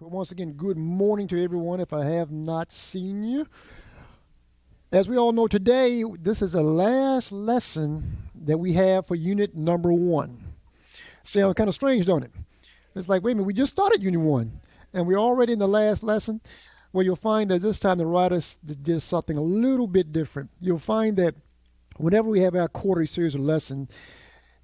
Once again, good morning to everyone if I have not seen you. As we all know today, this is the last lesson that we have for unit number one. Sounds kind of strange, don't it? It's like, wait a minute, we just started unit one and we're already in the last lesson. Well, you'll find that this time the writers did something a little bit different. You'll find that whenever we have our quarterly series of lessons,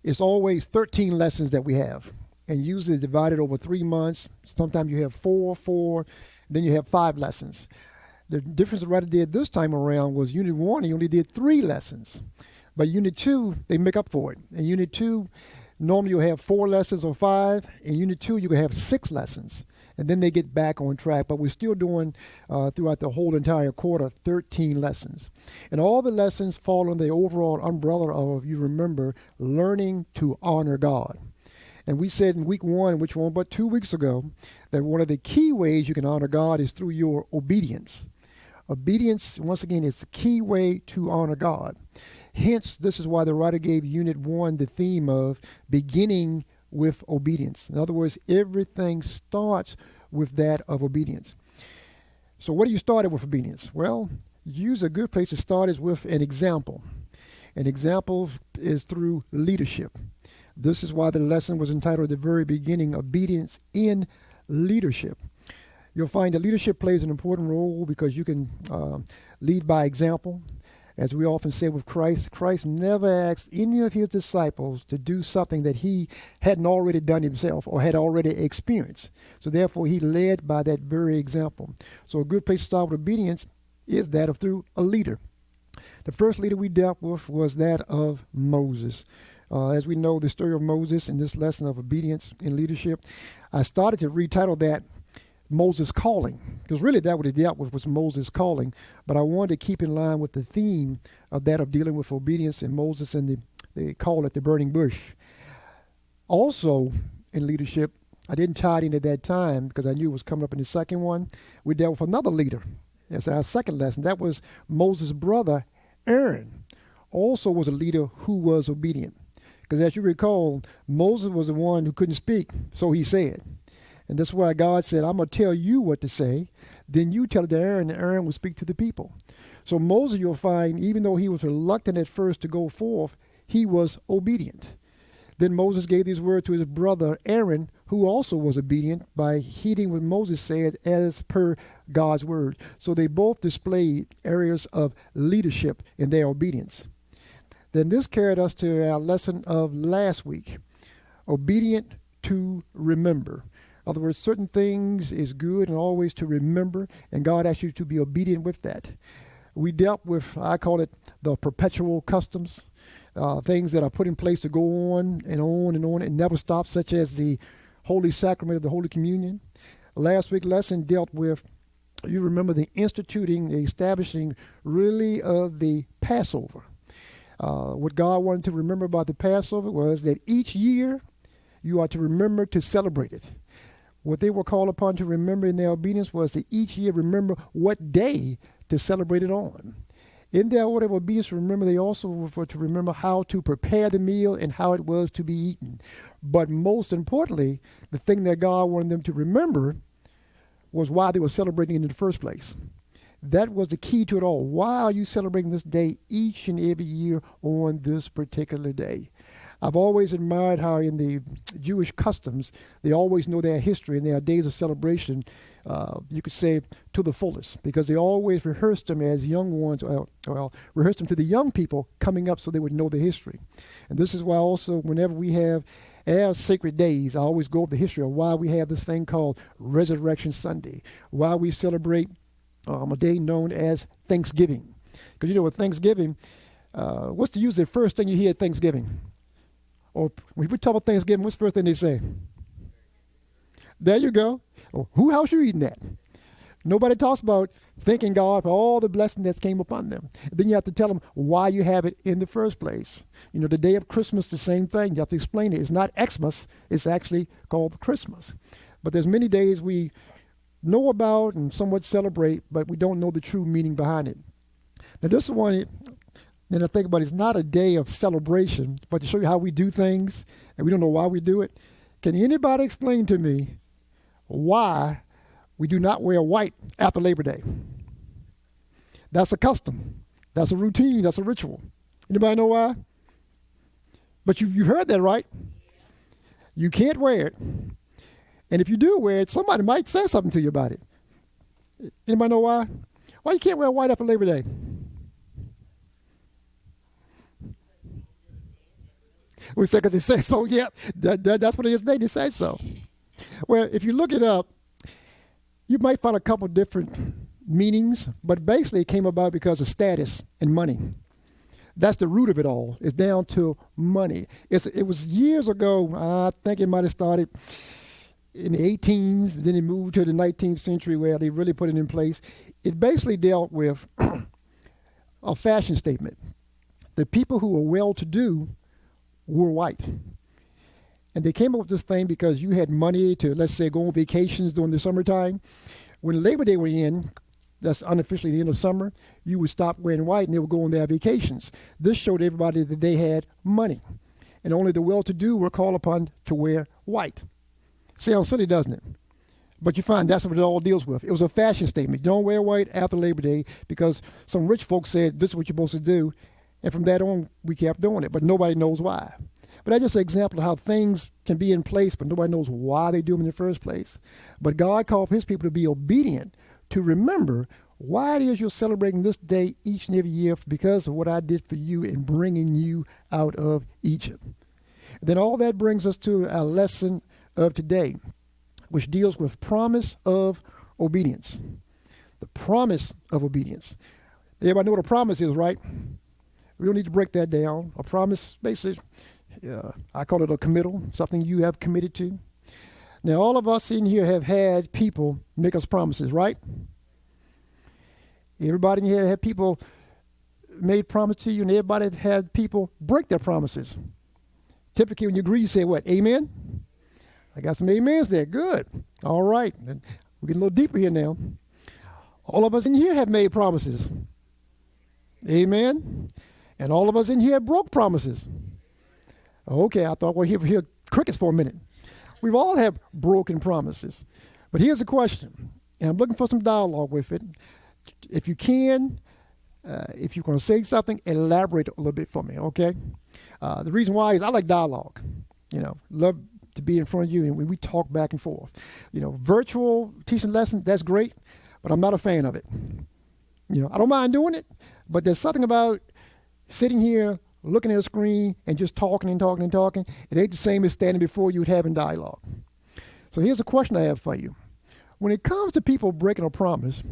it's always 13 lessons that we have, and usually divided over 3 months. Sometimes you have four, then you have 5 lessons. The difference the writer did this time around was unit one, he only did 3 lessons. But unit two, they make up for it. In unit two, normally you'll have 4 lessons or 5. In unit two, you can have 6 lessons. And then they get back on track. But we're still doing, throughout the whole entire quarter, 13 lessons. And all the lessons fall under the overall umbrella of, you remember, learning to honor God. And we said in week one, which was but 2 weeks ago, that one of the key ways you can honor God is through your obedience. Obedience, once again, is the key way to honor God. Hence, this is why the writer gave unit one the theme of beginning with obedience. In other words, everything starts with that of obedience. So what do you start with obedience? Well, use a good place to start is with an example. An example is through leadership. This is why the lesson was entitled at the very beginning, Obedience in Leadership. You'll find that leadership plays an important role because you can lead by example. As we often say with Christ, Christ never asked any of his disciples to do something that he hadn't already done himself or had already experienced. So therefore, he led by that very example. So a good place to start with obedience is that of through a leader. The first leader we dealt with was that of Moses. As we know the story of Moses in this lesson of obedience in leadership, I started to retitle that Moses' calling, because really that what it dealt with was Moses' calling, but I wanted to keep in line with the theme of that of dealing with obedience in Moses and the call at the burning bush. Also in leadership, I didn't tie it in at that time because I knew it was coming up in the second one. We dealt with another leader. That's our second lesson. That was Moses' brother, Aaron, also was a leader who was obedient. Because as you recall, Moses was the one who couldn't speak, so he said. And that's why God said, I'm going to tell you what to say. Then you tell it to Aaron, and Aaron will speak to the people. So Moses, you'll find, even though he was reluctant at first to go forth, he was obedient. Then Moses gave these words to his brother Aaron, who also was obedient by heeding what Moses said as per God's word. So they both displayed areas of leadership in their obedience. Then this carried us to our lesson of last week, obedient to remember. In other words, certain things is good and always to remember, and God asks you to be obedient with that. We dealt with, I call it the perpetual customs, things that are put in place to go on and on and on and never stop, such as the Holy Sacrament of the Holy Communion. Last week's lesson dealt with, you remember, the instituting, the establishing really of the Passover. What God wanted to remember about the Passover was that each year you are to remember to celebrate it. What they were called upon to remember in their obedience was to each year remember what day to celebrate it on. In their order of obedience, remember, they also were to remember how to prepare the meal and how it was to be eaten. But most importantly, the thing that God wanted them to remember was why they were celebrating it in the first place. That was the key to it all. Why are you celebrating this day each and every year on this particular day? I've always admired how in the Jewish customs, they always know their history and their days of celebration, you could say, to the fullest, because they always rehearsed them as young ones, rehearsed them to the young people coming up so they would know the history. And this is why also whenever we have our sacred days, I always go over the history of why we have this thing called Resurrection Sunday, why we celebrate a day known as Thanksgiving. Because you know with Thanksgiving, what's the usually first thing you hear at Thanksgiving? Or when we talk about Thanksgiving, what's the first thing they say? There you go. Oh, who house you eating at? Nobody talks about thanking God for all the blessing that came upon them. And then you have to tell them why you have it in the first place. You know, the day of Christmas, the same thing. You have to explain it. It's not Xmas. It's actually called Christmas. But there's many days we know about and somewhat celebrate, but we don't know the true meaning behind it. Now, this is one then I think about it's not a day of celebration, but to show you how we do things, and we don't know why we do it. Can anybody explain to me why We do not wear white after Labor Day. That's a custom. That's a routine. That's a ritual. Anybody know why? But you've heard that, right? You can't wear it. And if you do wear it, somebody might say something to you about it. Anybody know why? Why you can't wear white after Labor Day? We say because it says so. Yeah, that's what it is today. They say so. Well, if you look it up, you might find a couple different meanings, but basically it came about because of status and money. That's the root of it all. It's down to money. It was years ago. I think it might have started in the 18s. Then it moved to the 19th century where they really put it in place. It basically dealt with a fashion statement. The people who were well-to-do were white. And they came up with this thing because you had money to, let's say, go on vacations during the summertime. When Labor Day were in, that's unofficially the end of summer, you would stop wearing white and they would go on their vacations. This showed everybody that they had money. And only the well-to-do were called upon to wear white. Sounds silly, doesn't it? But you find that's what it all deals with. It was a fashion statement. Don't wear white after Labor Day because some rich folks said this is what you're supposed to do. And from that on, we kept doing it. But nobody knows why. But that's just an example of how things can be in place, but nobody knows why they do them in the first place. But God called for his people to be obedient, to remember why it is you're celebrating this day each and every year because of what I did for you in bringing you out of Egypt. Then all that brings us to our lesson of today, which deals with promise of obedience. The promise of obedience. Everybody know what a promise is, right? We don't need to break that down. A promise, basically, I call it a committal, something you have committed to. Now, all of us in here have had people make us promises, right? Everybody in here had people made promise to you, and everybody have had people break their promises. Typically, when you agree, you say what? Amen? I got some amens there. Good. All right. We're getting a little deeper here now. All of us in here have made promises. Amen? And all of us in here broke promises. Okay, I thought we'll hear crickets for a minute. We've all had broken promises. But here's the question, and I'm looking for some dialogue with it. If you can, if you're going to say something, elaborate a little bit for me, okay? The reason why is I like dialogue. Love to be in front of you and we talk back and forth. Virtual teaching lessons, that's great, but I'm not a fan of it. I don't mind doing it, but there's something about sitting here looking at a screen and just talking and talking and talking. It ain't the same as standing before you having dialogue. So here's a question I have for you. When it comes to people breaking a promise,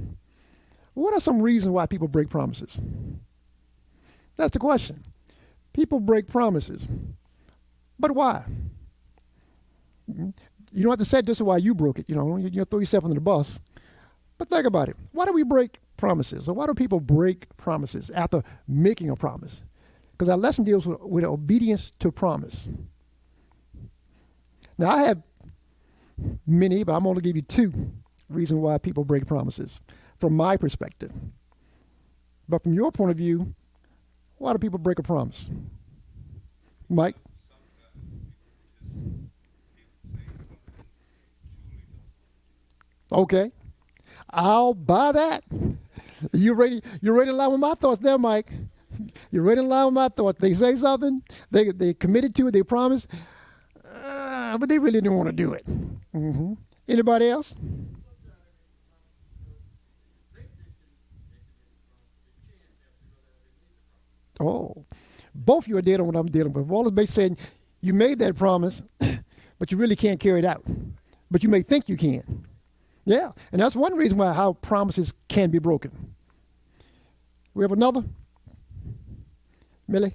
what are some reasons why people break promises? That's the question. People break promises. But why? You don't have to say this is why you broke it. You throw yourself under the bus. But think about it. Why do we break promises? Or why do people break promises after making a promise? Because our lesson deals with obedience to promise. Now, I have many, but I'm going to give you two reasons why people break promises from my perspective. But from your point of view, why do people break a promise? Mike? Okay. I'll buy that. You're ready to line with my thoughts there, Mike. You're right in line with my thoughts. They say something, they committed to it, they promised, but they really didn't want to do it. Mm-hmm. Anybody else? Oh, both of you are dead on what I'm dealing with. Wallace Bay said, you made that promise, but you really can't carry it out. But you may think you can. Yeah, and that's one reason why how promises can be broken. We have another? Millie?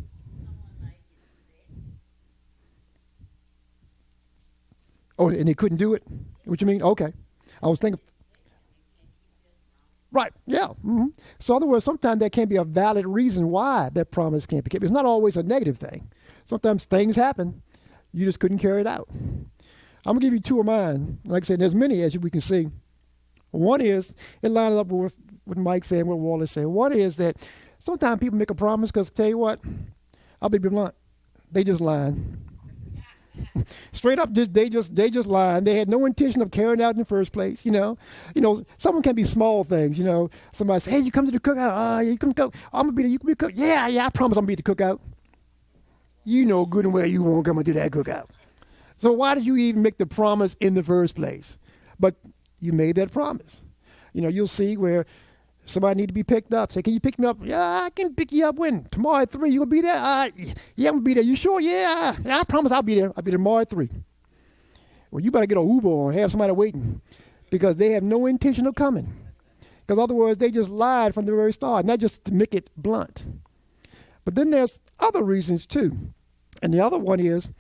Oh, and they couldn't do it? What you mean? Okay. I was thinking. Right, yeah. Mm-hmm. So in other words, sometimes there can be a valid reason why that promise can't be kept. It's not always a negative thing. Sometimes things happen. You just couldn't carry it out. I'm going to give you two of mine. Like I said, there's many as we can see. One is, it lines up with what Mike said and what Wallace said. One is that sometimes people make a promise because, tell you what, I'll be blunt, they just lying. Straight up, they just lied. They had no intention of carrying it out in the first place. Some can be small things. Somebody say, "Hey, you come to the cookout? You come to cook? I'm gonna be there. You can be cook. Yeah, I promise I'm gonna be at the cookout. You know good and well you won't come and do that cookout. So why did you even make the promise in the first place? But you made that promise. You'll see where somebody need to be picked up. Say, can you pick me up? Yeah, I can pick you up when? Tomorrow at 3. You gonna be there? Yeah, I'm gonna be there. You sure? Yeah, I promise I'll be there. I'll be there tomorrow at 3. Well, you better get an Uber or have somebody waiting because they have no intention of coming. Because other words, they just lied from the very start, not just to make it blunt. But then there's other reasons too. And the other one is,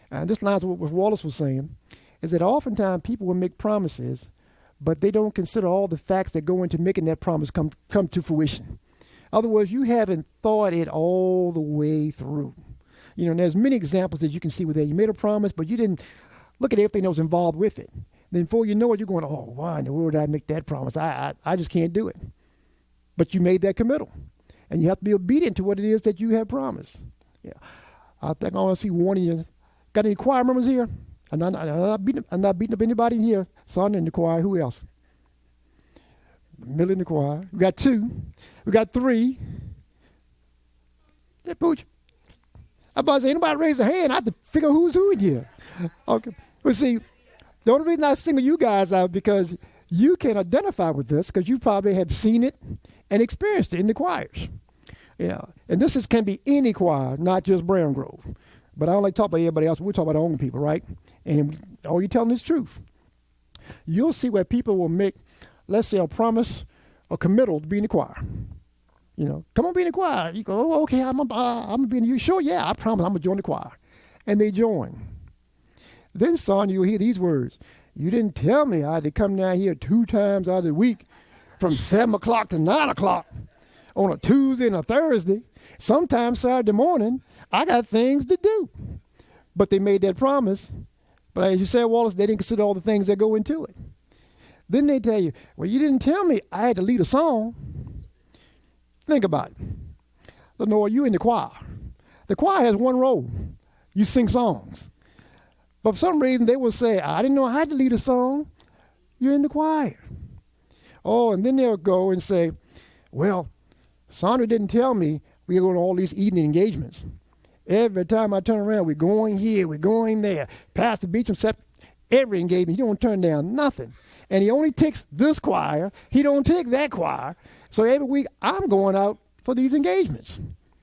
and this lines with what Wallace was saying, is that oftentimes people will make promises, but they don't consider all the facts that go into making that promise come to fruition. In other words, you haven't thought it all the way through. And there's many examples that you can see where you made a promise, but you didn't look at everything that was involved with it. Then before you know it, you're going, oh, why in the world did I make that promise? I just can't do it. But you made that committal. And you have to be obedient to what it is that you have promised. Yeah. I think I want to see one of you. Got any choir members here? I'm not beating up anybody in here. Son in the choir. Who else? Middle in the choir. We got 2. We got 3. Yeah, Pooch. I'm about to say, anybody raise a hand? I have to figure who's who in here. Okay. Well, see, the only reason I single you guys out because you can identify with this because you probably have seen it and experienced it in the choirs. And this can be any choir, not just Brown Grove. But I don't like to talk about everybody else. We're talking about our own people, right? And all you're telling is truth. You'll see where people will make, let's say, a promise, a committal to be in the choir. Come on, be in the choir. You go, oh, okay, I'm gonna be in. You sure? Yeah, I promise I'm gonna join the choir, and they join. Then, son, you'll hear these words: "You didn't tell me I had to come down here 2 times out of the week, from 7 o'clock to 9 o'clock, on a Tuesday and a Thursday. Sometimes Saturday morning. I got things to do." But they made that promise. But as you said, Wallace, they didn't consider all the things that go into it. Then they tell you, well, you didn't tell me I had to lead a song. Think about it. Lenore, you in the choir. The choir has one role. You sing songs. But for some reason, they will say, I didn't know I had to lead a song. You're in the choir. Oh, and then they'll go and say, well, Sandra didn't tell me we were going to all these evening engagements. Every time I turn around, we're going here, we're going there. Pastor Beecham said every engagement, he don't turn down nothing. And he only takes this choir. He don't take that choir. So every week, I'm going out for these engagements.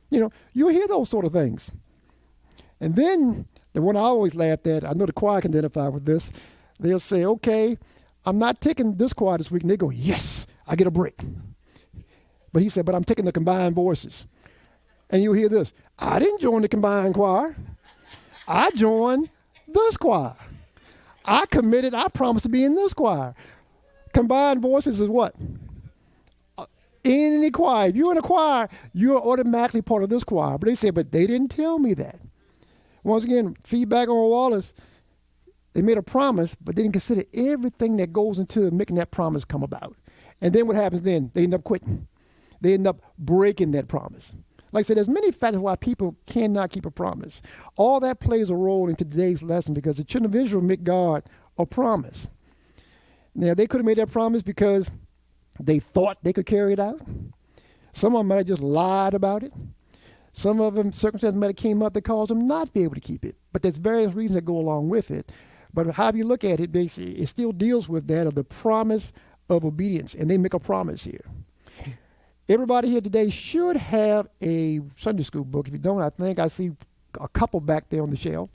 You'll hear those sort of things. And then the one I always laughed at, I know the choir can identify with this. They'll say, okay, I'm not taking this choir this week. And they go, yes, I get a break. But he said, but I'm taking the combined voices. And you'll hear this. I didn't join the combined choir. I joined this choir. I promised to be in this choir. Combined voices is what? In any choir. If you're in a choir, you're automatically part of this choir. But they say, but they didn't tell me that. Once again, feedback on Wallace, they made a promise, but they didn't consider everything that goes into making that promise come about. And then what happens then? They end up quitting. They end up breaking that promise. Like I said, there's many factors why people cannot keep a promise. All that plays a role in today's lesson because the children of Israel make God a promise. Now, they could have made that promise because they thought they could carry it out. Some of them might have just lied about it. Some of them, circumstances might have came up that caused them not to be able to keep it. But there's various reasons that go along with it. But however you look at it, basically, it still deals with that of the promise of obedience. And they make a promise here. Everybody here today should have a Sunday school book. If you don't, I think I see a couple back there on the shelf.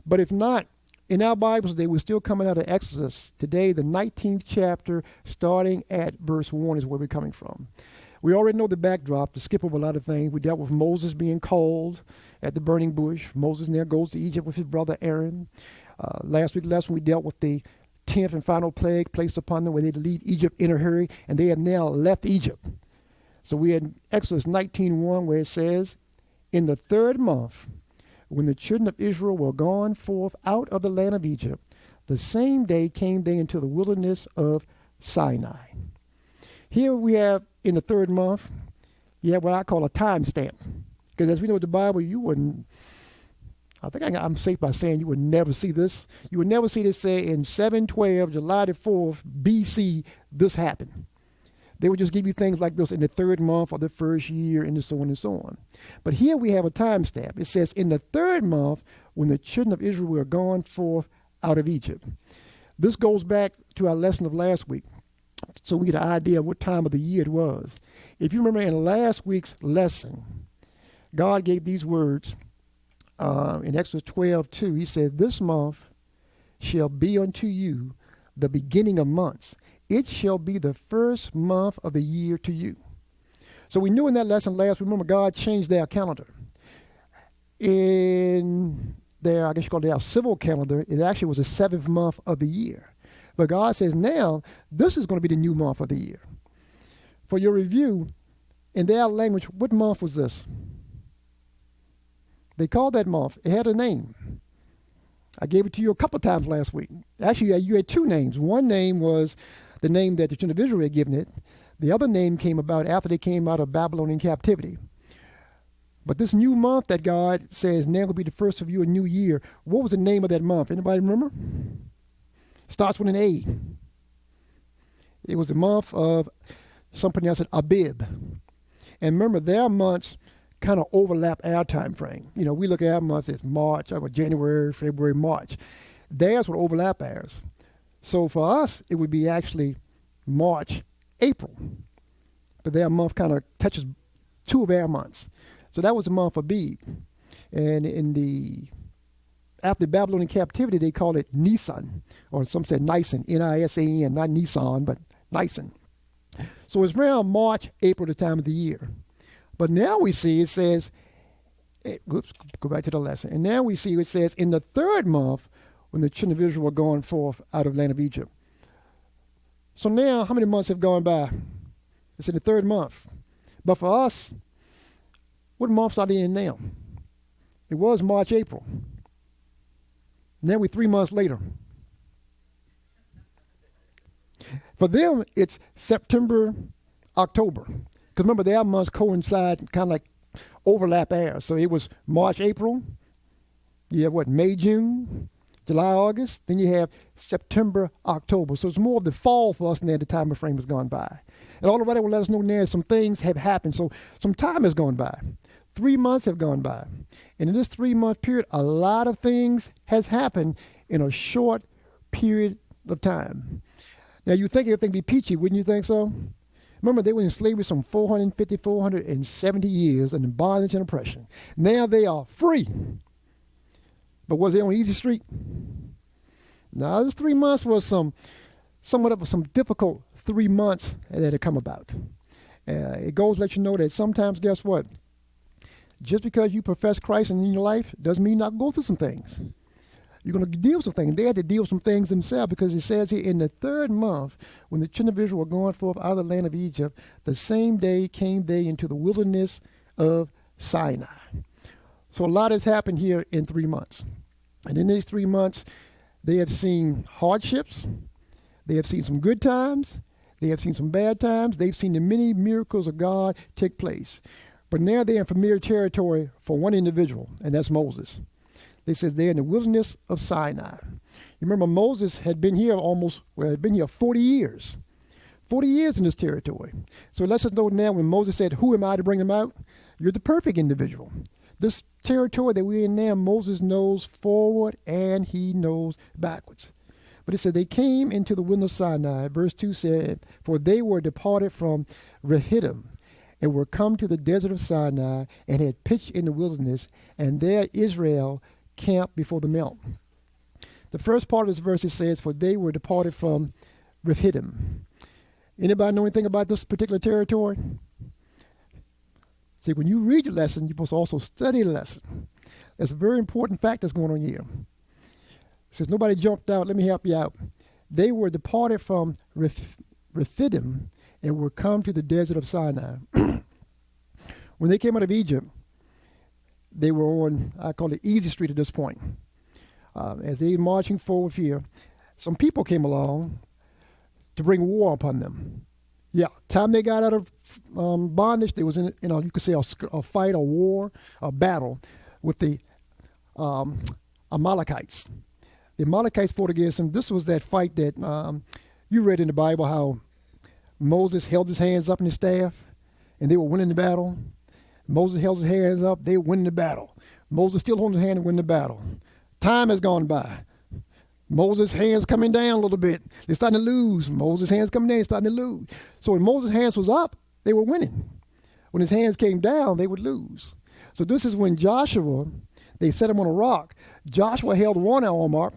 But if not, in our Bibles today, we're still coming out of Exodus. Today, the 19th chapter, starting at verse 1 is where we're coming from. We already know the backdrop. To skip over a lot of things, we dealt with Moses being called at the burning bush. Moses now goes to Egypt with his brother Aaron. Last week's lesson, we dealt with the 10th and final plague placed upon them where they had to leave Egypt in a hurry, and they have now left Egypt. So we had Exodus 19:1 where it says, in the 3rd month, when the children of Israel were gone forth out of the land of Egypt, the same day came they into the wilderness of Sinai. Here we have in the 3rd month, you have what I call a time stamp. Because as we know with the Bible, I think I'm safe by saying you would never see this. You would never see this say in 712, July the 4th, BC, this happened. They would just give you things like this in the third month of the first year and so on and so on. But here we have a time stamp. It says in the third month when the children of Israel were gone forth out of Egypt. This goes back to our lesson of last week, so we get an idea of what time of the year it was. If you remember in last week's lesson, God gave these words in Exodus 12:2. He said, "This month shall be unto you the beginning of months. It shall be the first month of the year to you." So we knew in that lesson last, remember God changed their calendar. In their, I guess you call it their civil calendar, it actually was the seventh month of the year. But God says now, this is going to be the new month of the year. For your review, in their language, what month was this? They called that month. It had a name. I gave it to you a couple of times last week. Actually, you had two names. One name was the name that the children of Israel had given it. The other name came about after they came out of Babylonian captivity. But this new month that God says now will be the first of your new year, what was the name of that month? Anybody remember? Starts with an A. It was the month of, some pronounce it Abib. And remember, their months kind of overlap our time frame. You know, we look at our months as March, January, February, March. Theirs would overlap ours. So for us, it would be actually March, April. But their month kind of touches two of our months. So that was the month of Abib. And after Babylonian captivity, they called it Nisan, or some said Nisan, Nisan, not Nissan, but Nisan. So it's around March, April, the time of the year. But now we see it says, go back to the lesson. And now we see it says, in the third month, when the children of Israel were going forth out of the land of Egypt. So now, how many months have gone by? It's in the third month. But for us, what months are they in now? It was March, April. Now we're 3 months later. For them, it's September, October. Because remember, their months coincide, kind of like overlap ours. So it was March, April. You have May, June, July, August. Then you have September, October. So it's more of the fall for us than the time frame has gone by. And all the writer will let us know now some things have happened. So some time has gone by. 3 months have gone by. And in this 3-month period, a lot of things has happened in a short period of time. Now, you think everything be peachy, wouldn't you think so? Remember, they were in slavery some 470 years and in bondage and oppression. Now they are free. But was they on easy street? No, this 3 months was somewhat of some difficult 3 months that had come about. It goes to let you know that sometimes, guess what? Just because you profess Christ in your life doesn't mean not go through some things. You're going to deal with some things. They had to deal with some things themselves because it says here in the third month, when the children of Israel were going forth out of the land of Egypt, the same day came they into the wilderness of Sinai. So a lot has happened here in 3 months. And in these 3 months, they have seen hardships. They have seen some good times. They have seen some bad times. They've seen the many miracles of God take place. But now they're in familiar territory for one individual, and that's Moses. They said they're in the wilderness of Sinai. You remember Moses had been here had been here 40 years. 40 years in this territory. So it lets us know now when Moses said, who am I to bring them out? You're the perfect individual. This territory that we're in now, Moses knows forward and he knows backwards. But it said they came into the wilderness of Sinai. Verse 2 said, for they were departed from Rephidim and were come to the desert of Sinai and had pitched in the wilderness, and there Israel camped before the mount. The first part of this verse it says, for they were departed from Rephidim. Anybody know anything about this particular territory? See, when you read your lesson, you're supposed to also study the lesson. That's a very important fact that's going on here. Since nobody jumped out, let me help you out. They were departed from Rephidim and were come to the desert of Sinai. When they came out of Egypt, they were on, I call it easy street at this point. As they were marching forward here, some people came along to bring war upon them. Yeah, time they got out of bondage, there was, you could say a fight, a war, a battle with the Amalekites. The Amalekites fought against them. This was that fight that you read in the Bible how Moses held his hands up in his staff and they were winning the battle. Moses held his hands up, they were winning the battle. Moses still holding his hand and winning the battle. Time has gone by. Moses' hands coming down a little bit. They're starting to lose. Moses' hands coming down, they're starting to lose. So when Moses' hands was up, they were winning. When his hands came down, they would lose. So this is when Joshua, they set him on a rock. Joshua held one arm up,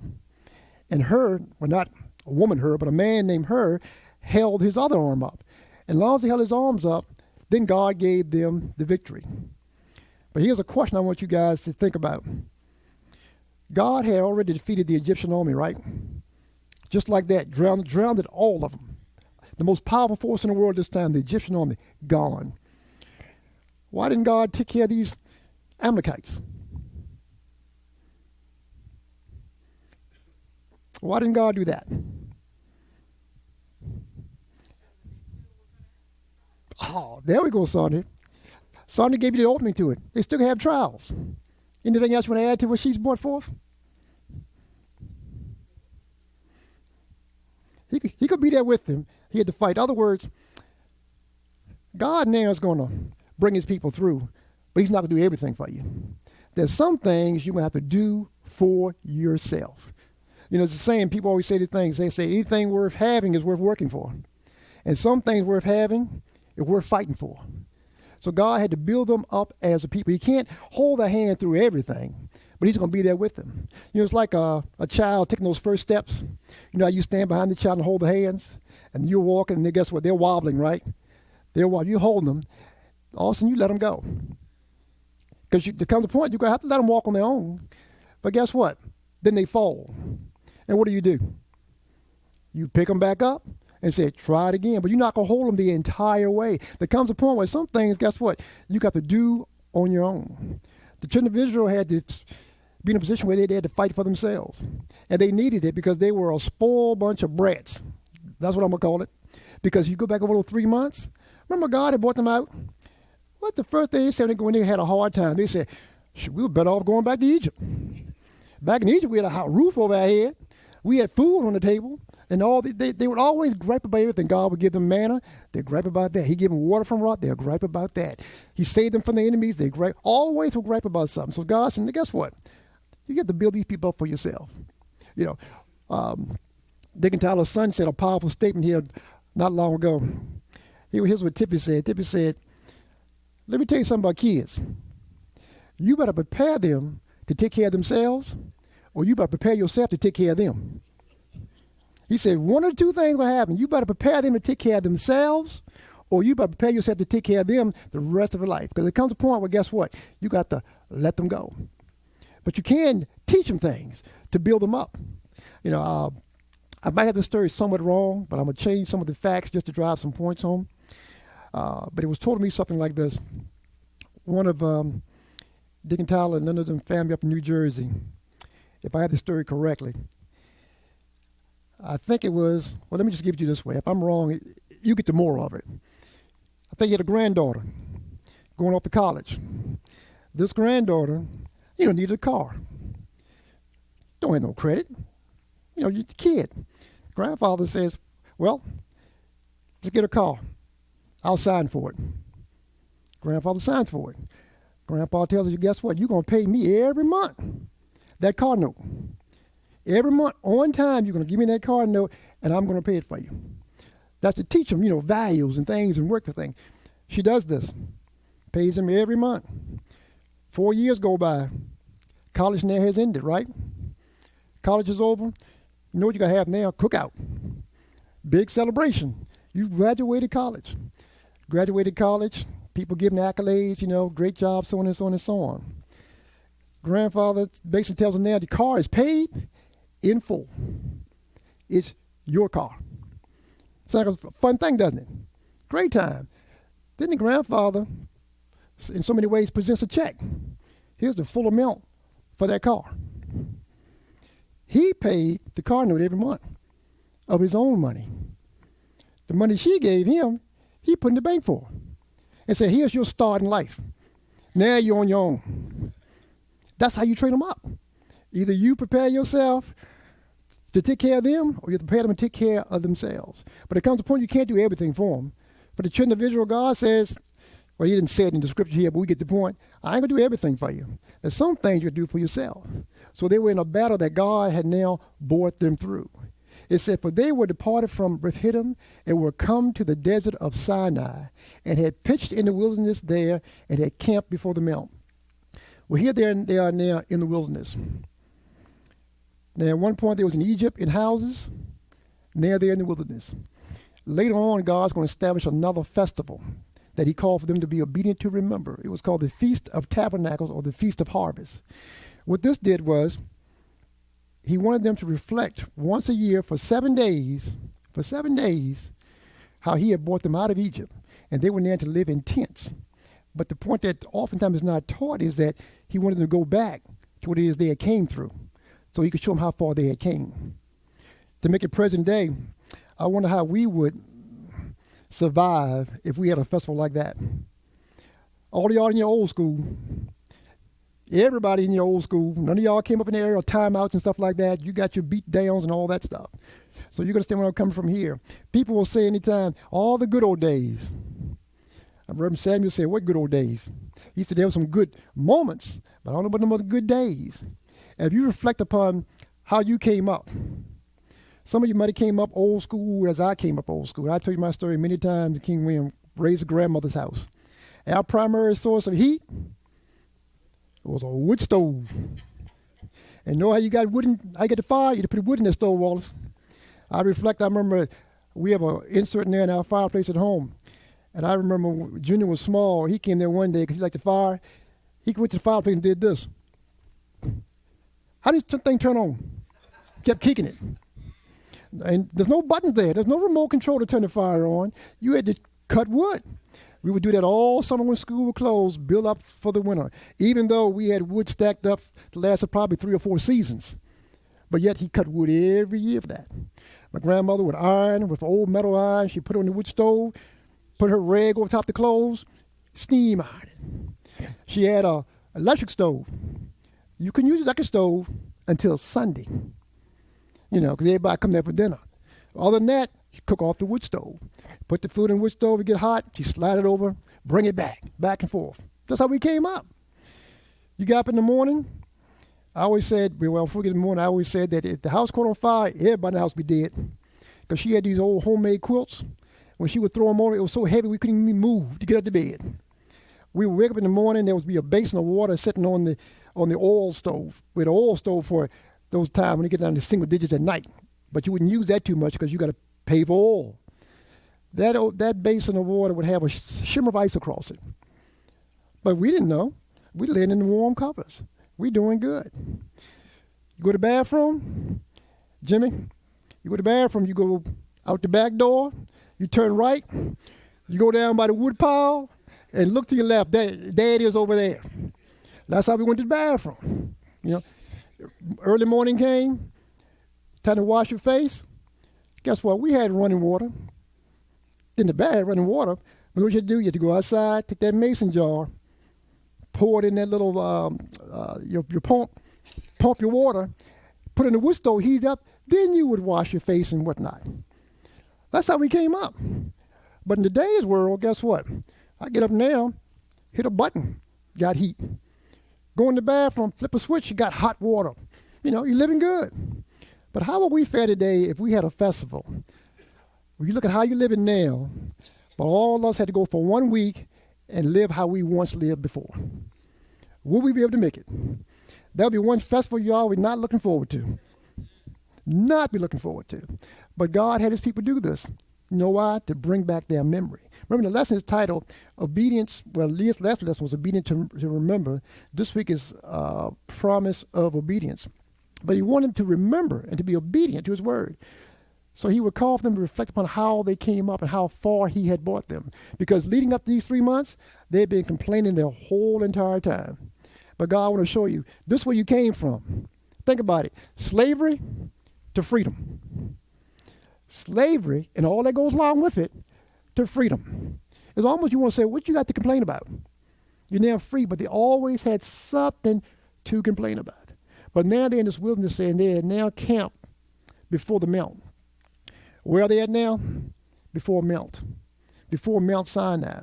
and Hur, well, not a woman Hur, but a man named Hur, held his other arm up. And as long as he held his arms up, then God gave them the victory. But here's a question I want you guys to think about. God had already defeated the Egyptian army, right? Just like that, drowned all of them. The most powerful force in the world this time, the Egyptian army, gone. Why didn't God take care of these Amalekites? Why didn't God do that? Oh, there we go, Sonny. Sonny gave you the opening to it. They still have trials. Anything else you want to add to what she's brought forth? He could be there with them. He had to fight. In other words, God now is going to bring his people through, but he's not going to do everything for you. There's some things you're going to have to do for yourself. You know, it's the saying, people always say the things. They say anything worth having is worth working for. And some things worth having is worth fighting for. So God had to build them up as a people. He can't hold their hand through everything, but he's going to be there with them. You know, it's like a child taking those first steps. You know how you stand behind the child and hold the hands, and you're walking, and then guess what? They're wobbling, right? They're wobbling. You're holding them. All of a sudden, you let them go. Because there comes a point you're going to have to let them walk on their own. But guess what? Then they fall. And what do? You pick them back up and say, try it again. But you're not going to hold them the entire way. There comes a point where some things, guess what? You got to do on your own. The children of Israel had to be in a position where they had to fight for themselves. And they needed it because they were a spoiled bunch of brats. That's what I'm going to call it. Because you go back over those 3 months, remember God had brought them out? What the first thing they said when they had a hard time, they said, we were better off going back to Egypt. Back in Egypt, we had a roof over our head. We had food on the table. And they would always gripe about everything. God would give them manna. They'd gripe about that. He gave them water from rock. They'd gripe about that. He saved them from their enemies. They always would gripe about something. So God said, guess what? You get to build these people up for yourself. You know, Deacon Tyler's son said a powerful statement here not long ago. Here's what Tippy said. Tippy said, let me tell you something about kids. You better prepare them to take care of themselves, or you better prepare yourself to take care of them. He said, one of the two things will happen. You better prepare them to take care of themselves, or you better prepare yourself to take care of them the rest of their life. Because there comes a point where, guess what? You got to let them go. But you can teach them things to build them up. You know, I might have the story somewhat wrong, but I'm going to change some of the facts just to drive some points home. But it was told to me something like this. One of Deacon Tyler and none of them family up in New Jersey, if I had the story correctly, I think it was, well, let me just give it to you this way. If I'm wrong, you get the more of it. I think he had a granddaughter going off to college. This granddaughter, needed a car. Don't have no credit. You're a kid. Grandfather says, well, let's get a car. I'll sign for it. Grandfather signs for it. Grandpa tells you, guess what? You're going to pay me every month that car note. Every month, on time, you're going to give me that car note, and I'm going to pay it for you. That's to teach them, values and things and work for things. She does this. Pays him every month. 4 years go by. College now has ended, right? College is over. You know what you're going to have now? Cookout. Big celebration. You graduated college. Graduated college. People giving accolades, great job, so on and so on and so on. Grandfather basically tells him now the car is paid in full. It's your car. Sounds like a fun thing, doesn't it? Great time. Then the grandfather, in so many ways, presents a check. Here's the full amount for that car. He paid the car note every month of his own money. The money she gave him, he put in the bank for her. And said, here's your start in life. Now you're on your own. That's how you train them up. Either you prepare yourself to take care of them, or you prepare them to take care of themselves. But it comes to a point you can't do everything for them. For the children of Israel, God says, well, he didn't say it in the scripture here, but we get the point. I ain't going to do everything for you. There's some things you do for yourself. So they were in a battle that God had now brought them through. It said, for they were departed from Rephidim and were come to the desert of Sinai and had pitched in the wilderness there and had camped before the mount. Well, here they are now in the wilderness. Now, at one point, they was in Egypt in houses. Now they're in the wilderness. Later on, God's going to establish another festival that he called for them to be obedient to remember. It was called the Feast of Tabernacles or the Feast of Harvest. What this did was he wanted them to reflect once a year for 7 days, how he had brought them out of Egypt. And they were there to live in tents. But the point that oftentimes is not taught is that he wanted them to go back to what it is they had came through, so he could show them how far they had came. To make it present day, I wonder how we would survive if we had a festival like that. All of y'all in your old school, everybody in your old school, none of y'all came up in the area of timeouts and stuff like that. You got your beat downs and all that stuff. So you understand where I'm coming from here. People will say anytime, all the good old days. Reverend Samuel said, what good old days? He said there were some good moments, but I don't know about them other good days. And if you reflect upon how you came up, some of you might have came up old school as I came up old school. I told you my story many times. King William raised a grandmother's house. Our primary source of heat was a wood stove. And know how you got I get the fire? You put wood in the stove, Wallace. I remember we have an insert in there in our fireplace at home. And I remember when Junior was small, he came there one day because he liked the fire. He went to the fireplace and did this. How does this thing turn on? Kept kicking it. And there's no buttons there. There's no remote control to turn the fire on. You had to cut wood. We would do that all summer when school was closed, build up for the winter, even though we had wood stacked up to last probably 3 or 4 seasons. But yet he cut wood every year for that. My grandmother would iron with old metal iron. She'd put it on the wood stove, put her rag over top the clothes, steam iron. She had an electric stove. You can use it like a stove until Sunday, because everybody come there for dinner. Other than that, you cook off the wood stove. Put the food in the wood stove, it get hot, you slide it over, bring it back and forth. That's how we came up. You got up in the morning, I always said, before we get in the morning, I always said that if the house caught on fire, everybody in the house would be dead. Because she had these old homemade quilts. When she would throw them on, it was so heavy we couldn't even move to get out of bed. We would wake up in the morning, there would be a basin of water sitting on the oil stove. We had an oil stove for those times when you get down to single digits at night. But you wouldn't use that too much because you got to pay for oil. That basin of water would have a shimmer of ice across it. But we didn't know. We lived in the warm covers. We doing good. You go to the bathroom, Jimmy, you go to the bathroom, you go out the back door, you turn right, you go down by the wood pile, and look to your left. There it is over there. That's how we went to the bathroom. Early morning came, time to wash your face. Guess what? We had running water. In the bag, running water. But what you do, you have to go outside, take that mason jar, pour it in that little, your pump your water, put it in the wood stove, heat it up, then you would wash your face and whatnot. That's how we came up. But in today's world, guess what? I get up now, hit a button, got heat. Go in the bathroom, flip a switch, you got hot water. You're living good. But how would we fare today if we had a festival? Well, you look at how you're living now, but all of us had to go for 1 week and live how we once lived before. Will we be able to make it? That'll be one festival, y'all, we're not looking forward to. Not be looking forward to. But God had his people do this. You know why? To bring back their memory. Remember, the lesson is titled Obedience. Well, Leah's last lesson was Obedient to Remember. This week is Promise of Obedience. But he wanted them to remember and to be obedient to his word. So he would call for them to reflect upon how they came up and how far he had brought them. Because leading up to these 3 months, they'd been complaining their whole entire time. But God want to show you, this is where you came from. Think about it. Slavery to freedom. Slavery and all that goes along with it to freedom. It's almost you want to say, what you got to complain about? You're now free, but they always had something to complain about. But now they're in this wilderness and they're now camped before the mountain. Where are they at now? Before Mount Sinai.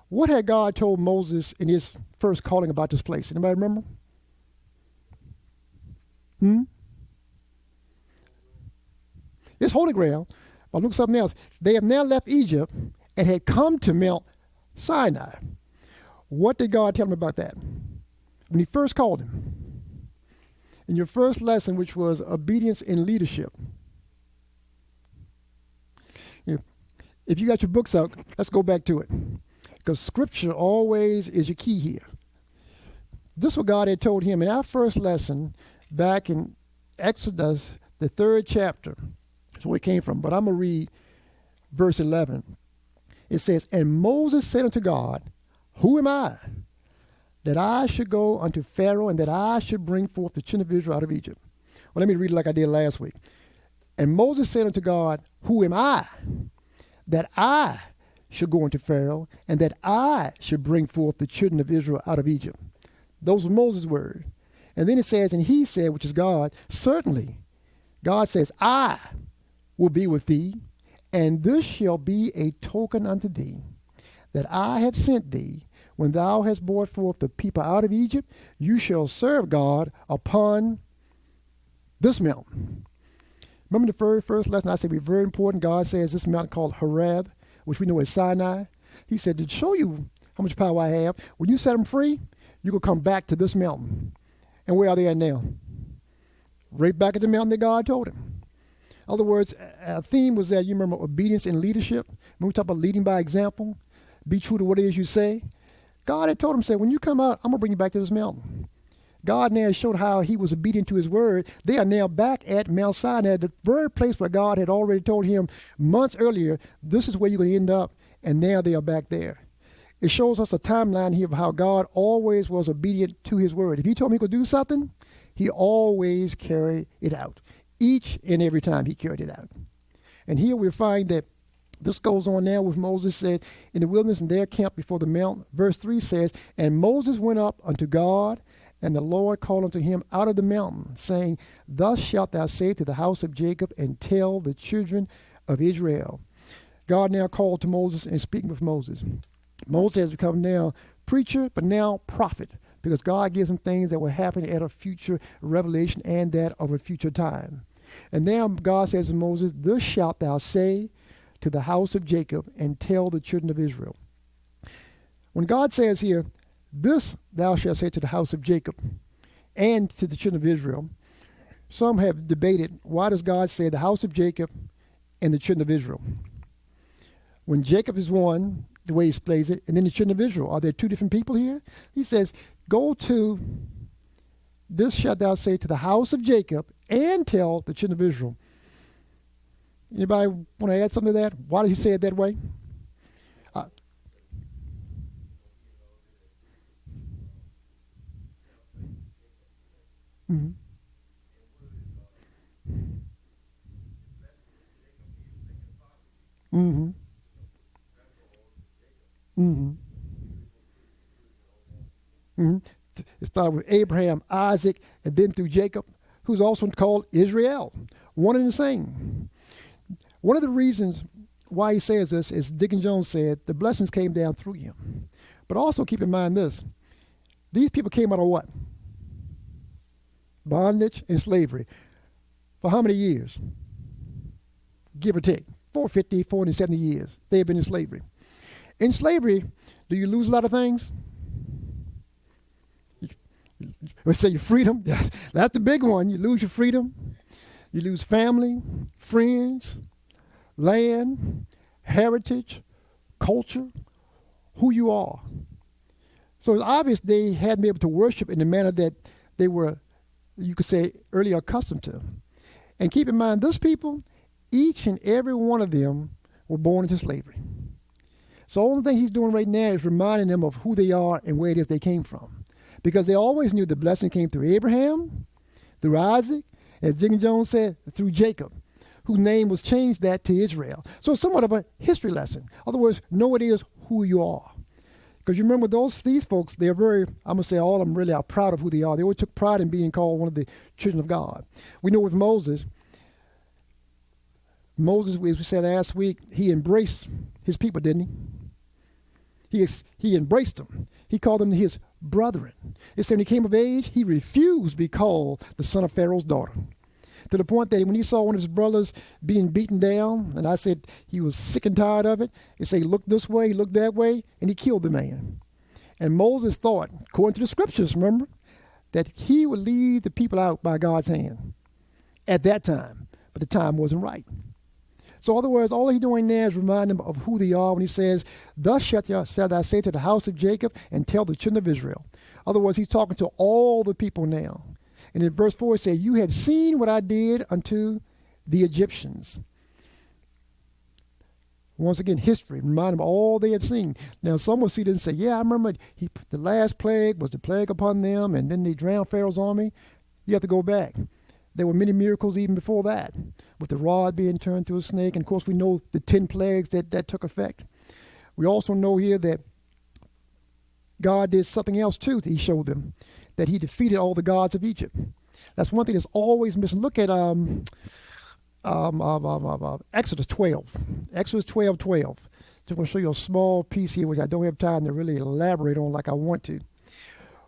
What had God told Moses in his first calling about this place? Anybody remember? It's holy ground. But look at something else. They have now left Egypt and had come to Mount Sinai. What did God tell them about that? When he first called him. In your first lesson, which was obedience in leadership. If you got your books out, let's go back to it. Because scripture always is your key here. This is what God had told him in our first lesson back in Exodus, the 3rd chapter. That's where it came from. But I'm going to read verse 11. It says, "And Moses said unto God, Who am I, that I should go unto Pharaoh, and that I should bring forth the children of Israel out of Egypt?" Well, let me read it like I did last week. "And Moses said unto God, Who am I, that I should go unto Pharaoh, and that I should bring forth the children of Israel out of Egypt?" Those were Moses' words. And then it says, "And he said," which is God, "Certainly," God says, "I will be with thee, and this shall be a token unto thee, that I have sent thee. When thou hast brought forth the people out of Egypt, you shall serve God upon this mountain." Remember the very first lesson I said was very important. God says this mountain called Horeb, which we know is Sinai. He said, to show you how much power I have, when you set them free, you will come back to this mountain. And where are they at now? Right back at the mountain that God told him. In other words, our theme was that, you remember, obedience in leadership. When we talk about leading by example, be true to what it is you say. God had told him, said, when you come out, I'm going to bring you back to this mountain. God now showed how he was obedient to his word. They are now back at Mount Sinai, the very place where God had already told him months earlier, this is where you're going to end up, and now they are back there. It shows us a timeline here of how God always was obedient to his word. If he told me he could do something, he always carried it out. Each and every time he carried it out. And here we find that this goes on now with Moses said, in the wilderness and there camped before the mount. Verse 3 says, "And Moses went up unto God, and the Lord called unto him out of the mountain, saying, Thus shalt thou say to the house of Jacob, and tell the children of Israel." God now called to Moses and speaking with Moses. Moses has become now preacher, but now prophet, because God gives him things that will happen at a future revelation and that of a future time. And now God says to Moses, "Thus shalt thou say to the house of Jacob, and tell the children of Israel." When God says here, "This thou shalt say to the house of Jacob and to the children of Israel," some have debated, why does God say the house of Jacob and the children of Israel? When Jacob is one, the way he explains it, and then the children of Israel, are there two different people here? He says, go to, "This shalt thou say to the house of Jacob, and tell the children of Israel." Anybody want to add something to that? Why did he say it that way? Mm-hmm. Mm-hmm. Mm-hmm. Mm-hmm. It started with Abraham, Isaac, and then through Jacob, who's also called Israel. One and the same. One of the reasons why he says this is Deacon Jones said the blessings came down through him. But also keep in mind this. These people came out of what? Bondage and slavery. For how many years? Give or take. 450, 470 years. They have been in slavery. In slavery, do you lose a lot of things? Let's say your freedom. That's the big one. You lose your freedom. You lose family, friends, land, heritage, culture, who you are. So it's obvious they hadn't been able to worship in the manner that they were, you could say, earlier accustomed to. And keep in mind, those people, each and every one of them were born into slavery. So the only thing he's doing right now is reminding them of who they are and where it is they came from. Because they always knew the blessing came through Abraham, through Isaac, as Deacon Jones said, through Jacob, whose name was changed that to Israel. So it's somewhat of a history lesson. In other words, know it is who you are. Because you remember these folks, they're very, I'm going to say all of them really are proud of who they are. They always took pride in being called one of the children of God. We know with Moses, as we said last week, he embraced his people, didn't he? He embraced them. He called them his brethren. It said when he came of age, he refused to be called the son of Pharaoh's daughter. To the point that when he saw one of his brothers being beaten down, and I said he was sick and tired of it, he said he looked this way, he looked that way, and he killed the man. And Moses thought, according to the scriptures, remember, that he would lead the people out by God's hand at that time, but the time wasn't right. So in other words, all he's doing now is remind them of who they are when he says, thus shall I say to the house of Jacob and tell the children of Israel. In other words, he's talking to all the people now. And in verse 4 it says, you have seen what I did unto the Egyptians. Once again, history, remind them of all they had seen. Now, some will see this and say, yeah, I remember the last plague was the plague upon them, and then they drowned Pharaoh's army. You have to go back. There were many miracles even before that, with the rod being turned to a snake. And, of course, we know the 10 plagues that took effect. We also know here that God did something else, too, that he showed them, that he defeated all the gods of Egypt. That's one thing that's always missing. Look at Exodus 12. Exodus 12:12. Just want to show you a small piece here, which I don't have time to really elaborate on like I want to.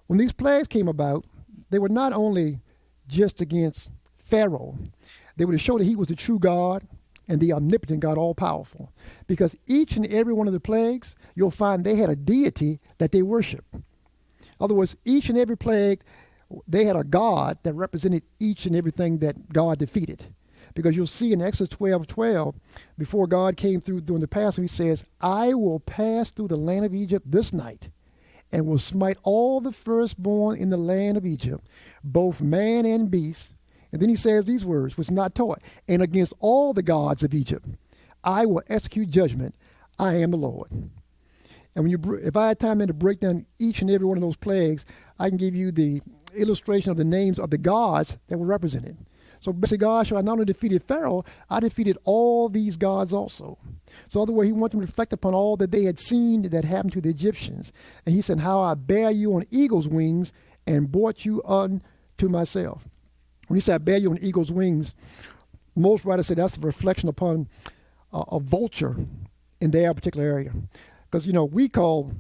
When these plagues came about, they were not only just against Pharaoh. They were to show that he was the true God and the omnipotent God, all-powerful. Because each and every one of the plagues, you'll find they had a deity that they worshiped. In other words, each and every plague, they had a God that represented each and everything that God defeated. Because you'll see in Exodus 12:12, before God came through during the Passover, he says, I will pass through the land of Egypt this night and will smite all the firstborn in the land of Egypt, both man and beast. And then he says these words, which is not taught, and against all the gods of Egypt, I will execute judgment. I am the Lord. And if I had time then to break down each and every one of those plagues, I can give you the illustration of the names of the gods that were represented. So basically, God shall I not only defeated Pharaoh, I defeated all these gods also. So in other words, he wanted them to reflect upon all that they had seen that happened to the Egyptians. And he said, how I bear you on eagle's wings and brought you unto myself. When he said, I bear you on eagle's wings, most writers say that's a reflection upon a vulture in their particular area. Because, we call,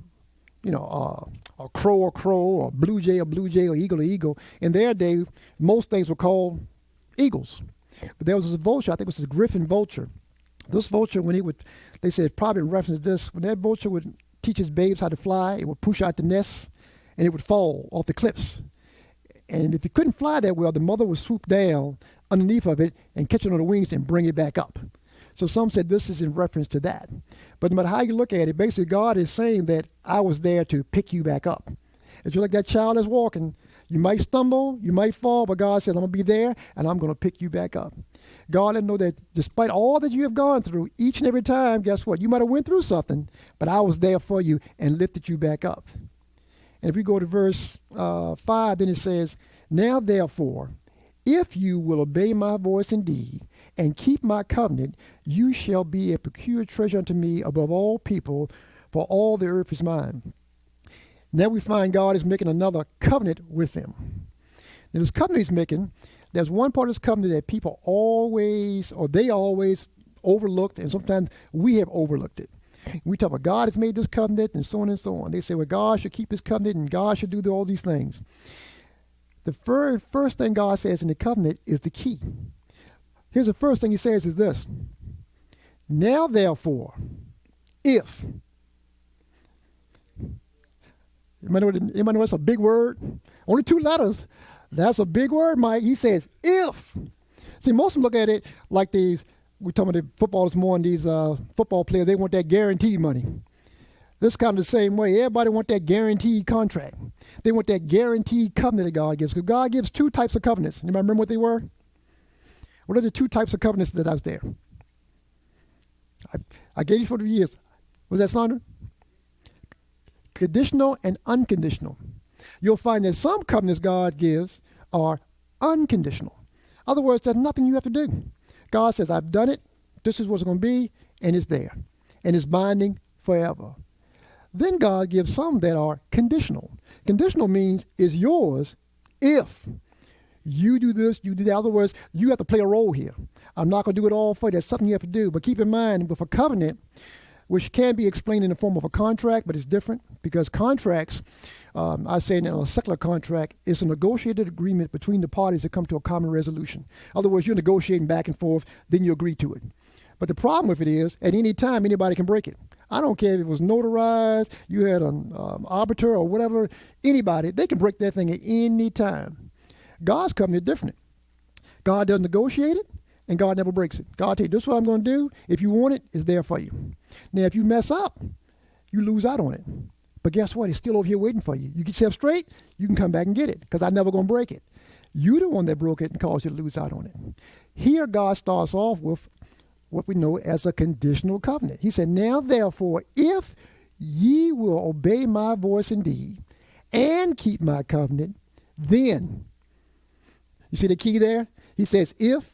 a crow, or blue jay, or eagle. In their day, most things were called eagles. But there was this vulture, I think it was this griffin vulture. This vulture, they said probably in reference to this, when that vulture would teach his babes how to fly, it would push out the nest and it would fall off the cliffs. And if it couldn't fly that well, the mother would swoop down underneath of it and catch it on the wings and bring it back up. So some said this is in reference to that. But no matter how you look at it, basically God is saying that I was there to pick you back up. If you're like that child that's walking, you might stumble, you might fall, but God says, I'm going to be there and I'm going to pick you back up. God let know that despite all that you have gone through, each and every time, guess what? You might have went through something, but I was there for you and lifted you back up. And if we go to verse 5, then it says, now therefore, if you will obey my voice indeed and keep my covenant, you shall be a peculiar treasure unto me above all people, for all the earth is mine. Now we find God is making another covenant with them. Now this covenant he's making, there's one part of this covenant that people always overlooked, and sometimes we have overlooked it. We talk about God has made this covenant and so on and so on. They say, well, God should keep his covenant and God should do all these things. The very first thing God says in the covenant is the key. Here's the first thing he says is this. Now, therefore, if. Anybody know that's a big word? Only 2 letters. That's a big word, Mike. He says, if. See, most of them look at it like these, we talking about the football this morning, these football players, they want that guaranteed money. This is kind of the same way. Everybody want that guaranteed contract. They want that guaranteed covenant that God gives. Because God gives 2 types of covenants. Anybody remember what they were? What are the 2 types of covenants that are out there? I gave you for the years. Was that Sandra? Conditional and unconditional. You'll find that some covenants God gives are unconditional. In other words, there's nothing you have to do. God says, I've done it. This is what it's going to be, and it's there. And it's binding forever. Then God gives some that are conditional. Conditional means it's yours if you do this, you do that. In other words, you have to play a role here. I'm not going to do it all for you. There's something you have to do. But keep in mind, with a covenant, which can be explained in the form of a contract, but it's different because contracts, I say in a secular contract, is a negotiated agreement between the parties to come to a common resolution. In other words, you're negotiating back and forth, then you agree to it. But the problem with it is, at any time, anybody can break it. I don't care if it was notarized, you had an arbiter or whatever, anybody, they can break that thing at any time. God's covenant is different. God doesn't negotiate it, and God never breaks it. God tell you, this is what I'm going to do. If you want it, it's there for you. Now, if you mess up, you lose out on it. But guess what? It's still over here waiting for you. You get yourself straight, you can come back and get it, because I'm never going to break it. You're the one that broke it and caused you to lose out on it. Here, God starts off with what we know as a conditional covenant. He said, now therefore, if ye will obey my voice indeed and keep my covenant, then, you see the key there? He says, if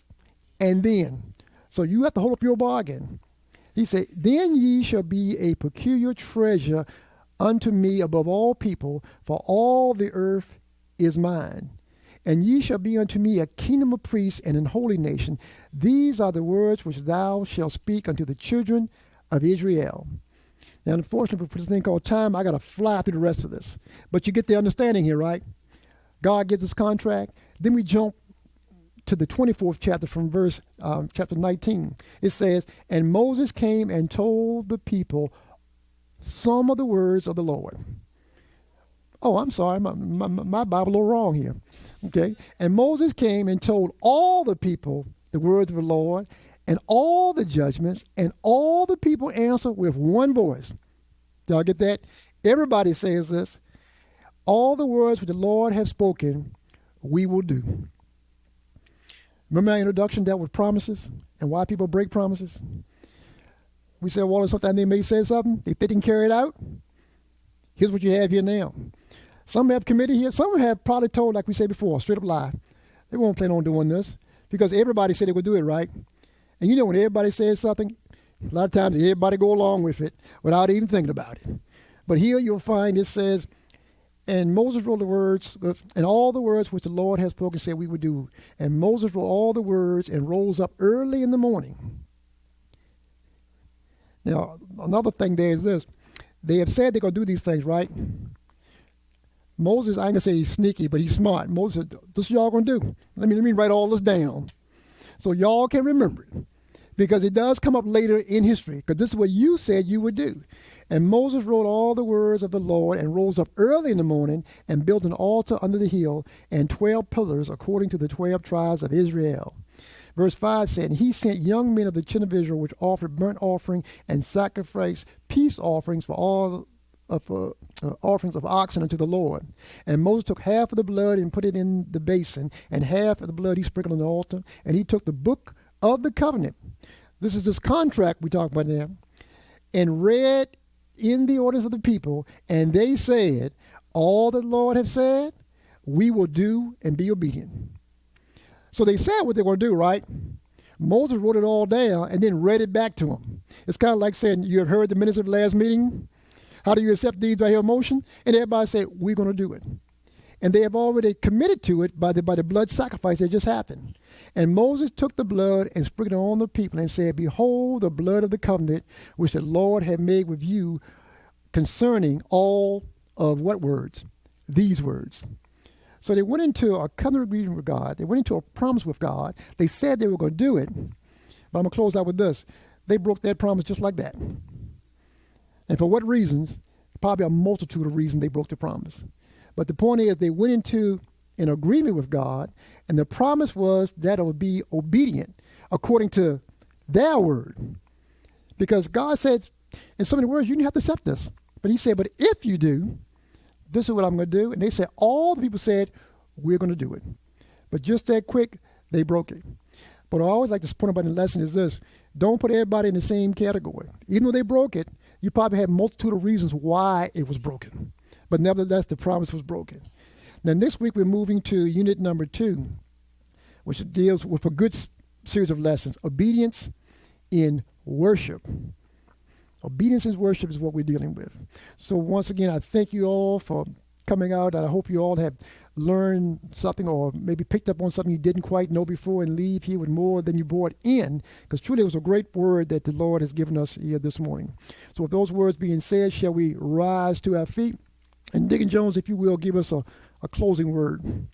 and then. So you have to hold up your bargain. He said, then ye shall be a peculiar treasure unto me above all people, for all the earth is mine. And ye shall be unto me a kingdom of priests and an holy nation. These are the words which thou shalt speak unto the children of Israel. Now, unfortunately, for this thing called time, I got to fly through the rest of this. But you get the understanding here, right? God gives us contract. Then we jump to the 24th chapter from verse chapter 19. It says, and Moses came and told the people some of the words of the Lord. Oh, I'm sorry, my Bible a little wrong here. Okay, and Moses came and told all the people the words of the Lord and all the judgments, and all the people answered with one voice. Y'all get that? Everybody says this. All the words which the Lord has spoken, we will do. Remember my introduction dealt with promises and why people break promises? We said, well, sometimes they may say something, they didn't carry it out. Here's what you have here now. Some have committed here. Some have probably told, like we said before, straight up lie. They won't plan on doing this because everybody said they would do it, right? And you know when everybody says something, a lot of times everybody go along with it without even thinking about it. But here you'll find it says, and Moses wrote the words, and all the words which the Lord has spoken said we would do. And Moses wrote all the words and rose up early in the morning. Now, another thing there is this. They have said they're going to do these things, right? Moses, I ain't going to say he's sneaky, but he's smart. Moses said, this is y'all going to do. Let me write all this down so y'all can remember it. Because it does come up later in history, because this is what you said you would do. And Moses wrote all the words of the Lord and rose up early in the morning and built an altar under the hill and 12 pillars according to the 12 tribes of Israel. Verse 5 said, and he sent young men of the children of Israel which offered burnt offering and sacrificed peace offerings for all of offerings of oxen unto the Lord. And Moses took half of the blood and put it in the basin, and half of the blood he sprinkled on the altar. And he took the book of the covenant. This is this contract we talk about now. And read in the orders of the people, and they said, all that the Lord have said, we will do and be obedient. So they said what they were going to do, right? Moses wrote it all down and then read it back to them. It's kind of like saying, you have heard the minutes of the last meeting? How do you accept these by your motion? And everybody said, we're going to do it. And they have already committed to it by the blood sacrifice that just happened. And Moses took the blood and sprinkled it on the people and said, behold the blood of the covenant which the Lord had made with you concerning all of what words? These words. So they went into a covenant agreement with God. They went into a promise with God. They said they were going to do it. But I'm going to close out with this. They broke that promise just like that. And for what reasons? Probably a multitude of reasons they broke the promise. But the point is they went into an agreement with God, and the promise was that it would be obedient according to their word. Because God said, in so many words, you didn't have to accept this. But he said, but if you do, this is what I'm going to do. And they said, all the people said, we're going to do it. But just that quick, they broke it. But I always like to point about in the lesson is this. Don't put everybody in the same category. Even though they broke it, you probably have a multitude of reasons why it was broken. But nevertheless, the promise was broken. Now, this week we're moving to unit number 2, which deals with a good series of lessons. Obedience in worship. Obedience and worship is what we're dealing with. So once again, I thank you all for coming out. I hope you all have learned something or maybe picked up on something you didn't quite know before and leave here with more than you brought in, because truly it was a great word that the Lord has given us here this morning. So with those words being said, shall we rise to our feet? And Deacon Jones, if you will, give us a closing word.